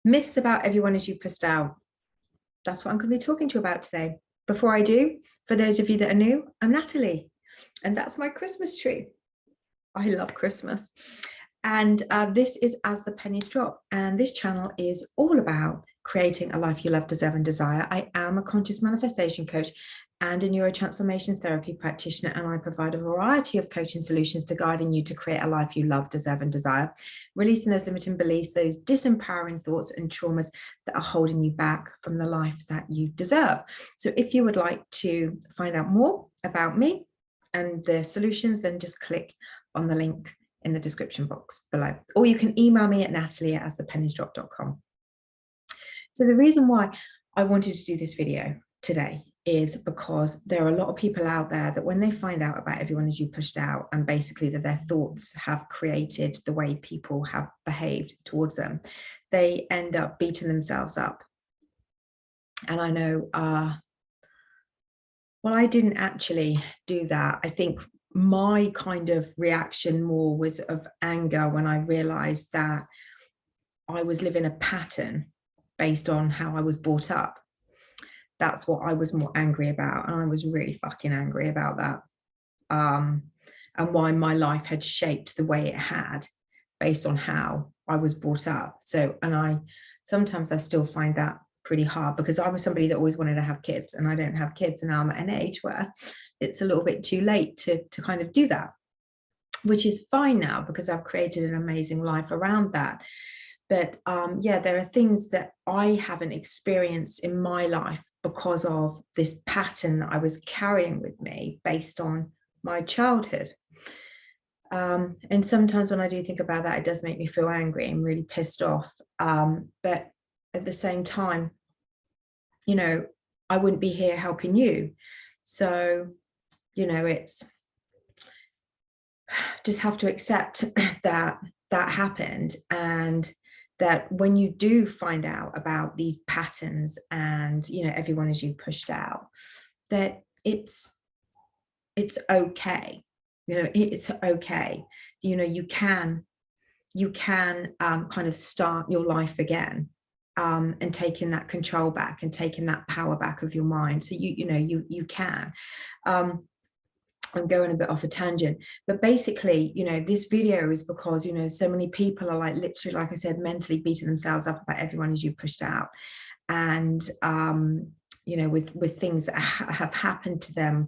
Myths about everyone is you pushed out. That's what I'm going to be talking to you about today. Before I do, for those of you that are new, I'm Natalie, and that's my Christmas tree. I love Christmas. And this is As the Pennies Drop. And this channel is all about creating a life you love, deserve, and desire. I am a conscious manifestation coach and a neurotransformation therapy practitioner, and I provide a variety of coaching solutions to guiding you to create a life you love, deserve, and desire, releasing those limiting beliefs, those disempowering thoughts and traumas that are holding you back from the life that you deserve. So if you would like to find out more about me and the solutions, then just click on the link in the description box below, or you can email me at natalie@asthepenniesdrop.com. So the reason why I wanted to do this video today is because there are a lot of people out there that when they find out about everyone is you pushed out, and basically that their thoughts have created the way people have behaved towards them, they end up beating themselves up. And I know, well, I didn't actually do that. I think my kind of reaction more was of anger when I realized that I was living a pattern based on how I was brought up. That's what I was more angry about. And I was really fucking angry about that. And why my life had shaped the way it had based on how I was brought up. So, and sometimes I still find that pretty hard, because I was somebody that always wanted to have kids, and I don't have kids, and now I'm at an age where it's a little bit too late to kind of do that, which is fine now because I've created an amazing life around that. But yeah, there are things that I haven't experienced in my life because of this pattern that I was carrying with me based on my childhood. And sometimes when I do think about that, it does make me feel angry and really pissed off. But at the same time, you know, I wouldn't be here helping you. So, you know, it's just have to accept that that happened, and that when you do find out about these patterns and, you know, everyone is you pushed out, that it's okay. You know, it's okay. You know, you can kind of start your life again, and taking that control back and taking that power back of your mind. So you can. I'm going a bit off a tangent, but basically, you know, this video is because, you know, so many people are like literally, like I said, mentally beating themselves up about everyone as you pushed out. And you know, with things that have happened to them,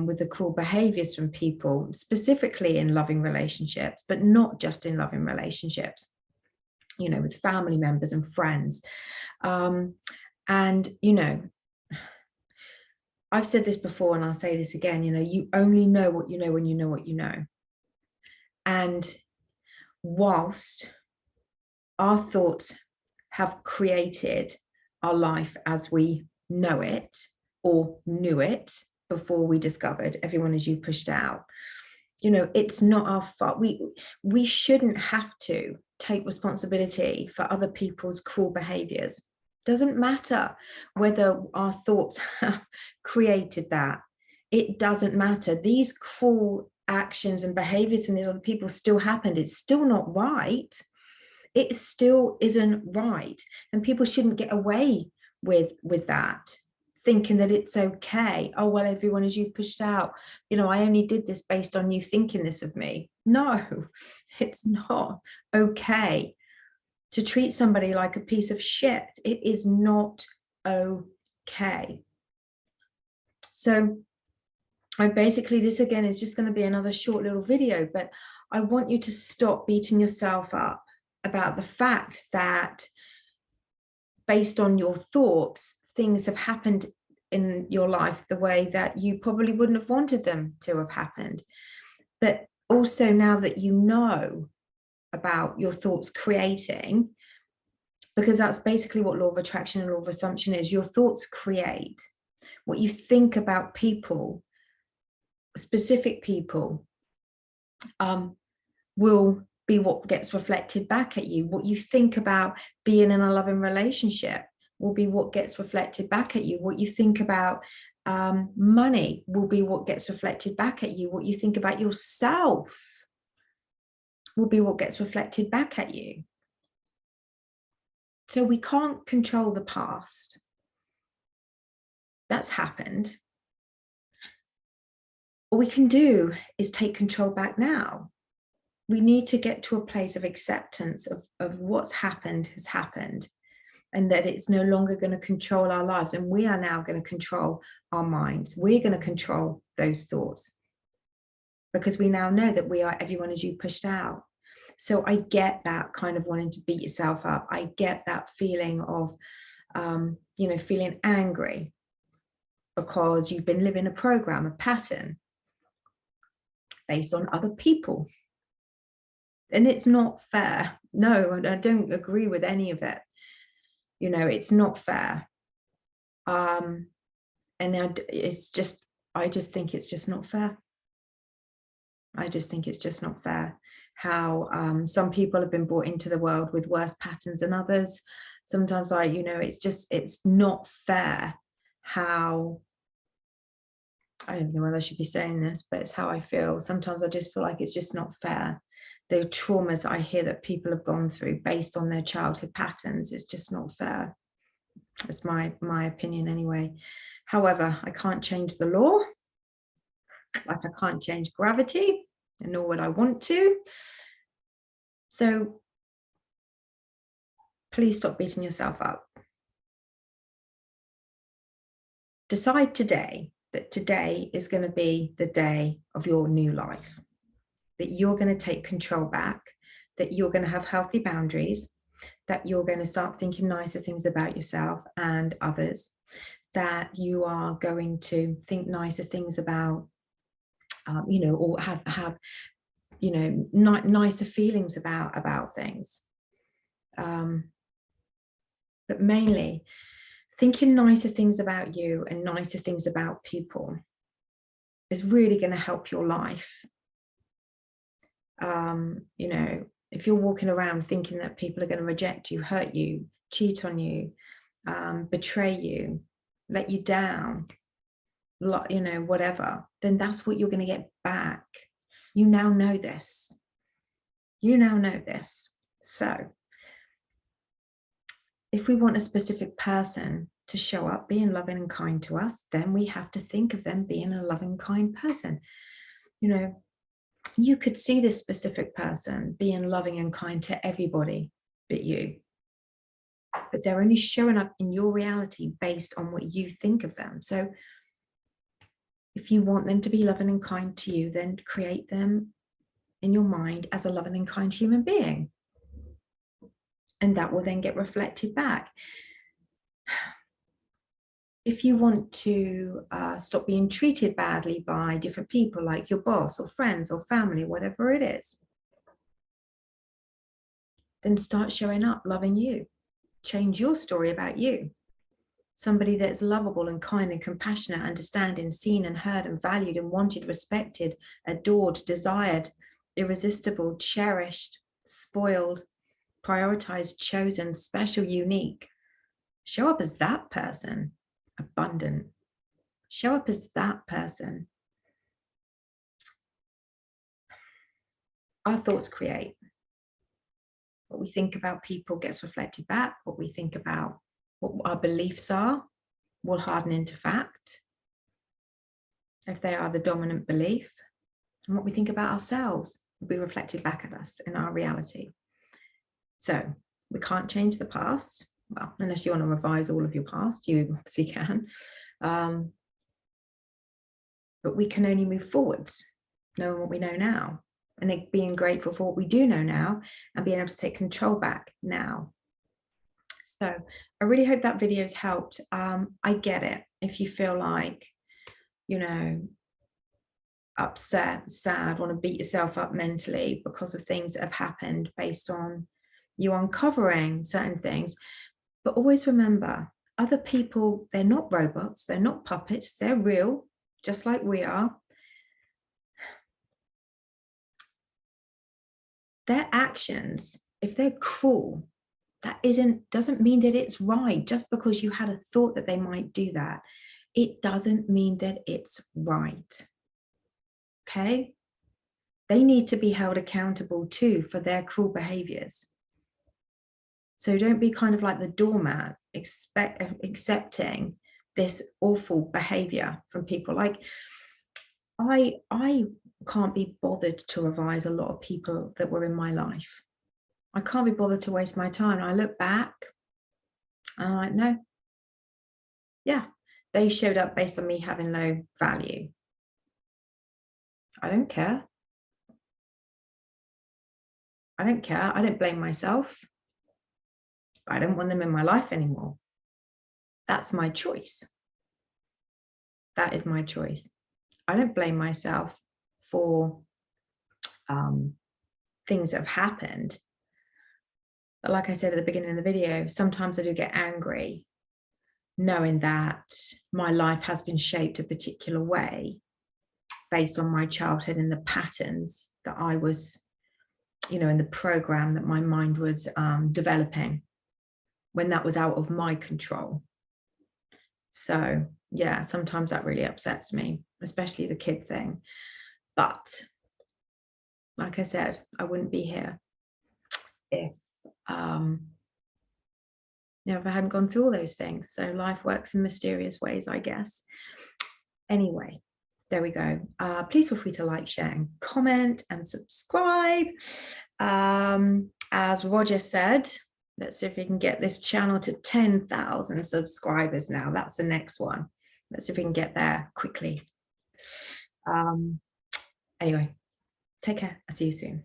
with the cruel behaviors from people, specifically in loving relationships, but not just in loving relationships, you know, with family members and friends. And, you know, I've said this before and I'll say this again, you know, you only know what you know when you know what you know. And whilst our thoughts have created our life as we know it or knew it before we discovered everyone as you pushed out, you know, it's not our fault. We shouldn't have to take responsibility for other people's cruel behaviors. Doesn't matter whether our thoughts have created that. It doesn't matter. These cruel actions and behaviors from these other people still happened. It's still not right. It still isn't right. And people shouldn't get away with that, thinking that it's okay. Oh, well, everyone is you pushed out. You know, I only did this based on you thinking this of me. No, it's not okay to treat somebody like a piece of shit. It is not okay. So I basically, this again is just going to be another short little video, but I want you to stop beating yourself up about the fact that based on your thoughts, things have happened in your life the way that you probably wouldn't have wanted them to have happened. But also, now that you know about your thoughts creating, because that's basically what law of attraction and law of assumption is. Your thoughts create. What you think about people, specific people, will be what gets reflected back at you. What you think about being in a loving relationship will be what gets reflected back at you. What you think about money will be what gets reflected back at you. What you think about yourself will be what gets reflected back at you. So we can't control the past. That's happened. What we can do is take control back now. We need to get to a place of acceptance of what's happened has happened, and that it's no longer going to control our lives. And we are now going to control our minds. We're going to control those thoughts, because we now know that we are everyone as you pushed out. So I get that kind of wanting to beat yourself up. I get that feeling of, feeling angry because you've been living a program, a pattern based on other people. And it's not fair. No, I don't agree with any of it. It's not fair. And I just think it's just not fair. I just think it's just not fair how some people have been brought into the world with worse patterns than others. Sometimes it's not fair how, I don't know whether I should be saying this, but it's how I feel. Sometimes I just feel like it's just not fair. The traumas I hear that people have gone through based on their childhood patterns, it's just not fair. That's my opinion anyway. However, I can't change the law. Like I can't change gravity, and nor would I want to. So please stop beating yourself up. Decide today that today is going to be the day of your new life, that you're going to take control back, that you're going to have healthy boundaries, that you're going to start thinking nicer things about yourself and others, that you are going to think nicer things about, or have nicer feelings about things. But mainly, thinking nicer things about you and nicer things about people is really going to help your life. If you're walking around thinking that people are going to reject you, hurt you, cheat on you, betray you, let you down, whatever, then that's what you're going to get back. You now know this. So if we want a specific person to show up being loving and kind to us, then we have to think of them being a loving, kind person. You could see this specific person being loving and kind to everybody but you, but they're only showing up in your reality based on what you think of them. So if you want them to be loving and kind to you, then create them in your mind as a loving and kind human being, and that will then get reflected back. If you want to stop being treated badly by different people, like your boss or friends or family, whatever it is, then start showing up loving you. Change your story about you. Somebody that's lovable and kind and compassionate, understanding, seen and heard and valued and wanted, respected, adored, desired, irresistible, cherished, spoiled, prioritized, chosen, special, unique. Show up as that person. Abundant. Show up as that person. Our thoughts create. What we think about people gets reflected back. What we think about what our beliefs are will harden into fact if they are the dominant belief. And what we think about ourselves will be reflected back at us in our reality. So we can't change the past. Well, unless you want to revise all of your past, you obviously can. But we can only move forwards, knowing what we know now, and being grateful for what we do know now, and being able to take control back now. So I really hope that video's helped. I get it if you feel like, upset, sad, want to beat yourself up mentally because of things that have happened based on you uncovering certain things. But always remember, other people, they're not robots, they're not puppets, they're real, just like we are. Their actions, if they're cruel, that doesn't mean that it's right. Just because you had a thought that they might do that, it doesn't mean that it's right. Okay? They need to be held accountable too for their cruel behaviors. So don't be kind of like the doormat, accepting this awful behavior from people. Like I can't be bothered to revise a lot of people that were in my life. I can't be bothered to waste my time. I look back and I'm like, no, yeah, they showed up based on me having low value. I don't care. I don't care. I don't blame myself. I don't want them in my life anymore. That's my choice. That is my choice. I don't blame myself for things that have happened. But like I said at the beginning of the video, sometimes I do get angry knowing that my life has been shaped a particular way based on my childhood and the patterns that I was, in the program that my mind was developing when that was out of my control. So yeah, sometimes that really upsets me, especially the kid thing. But like I said, I wouldn't be here if if I hadn't gone through all those things. So life works in mysterious ways, I guess. Anyway, there we go. Please feel free to like, share, and comment and subscribe. As Roger said, let's see if we can get this channel to 10,000 subscribers now. That's the next one. Let's see if we can get there quickly. Anyway, take care. I'll see you soon.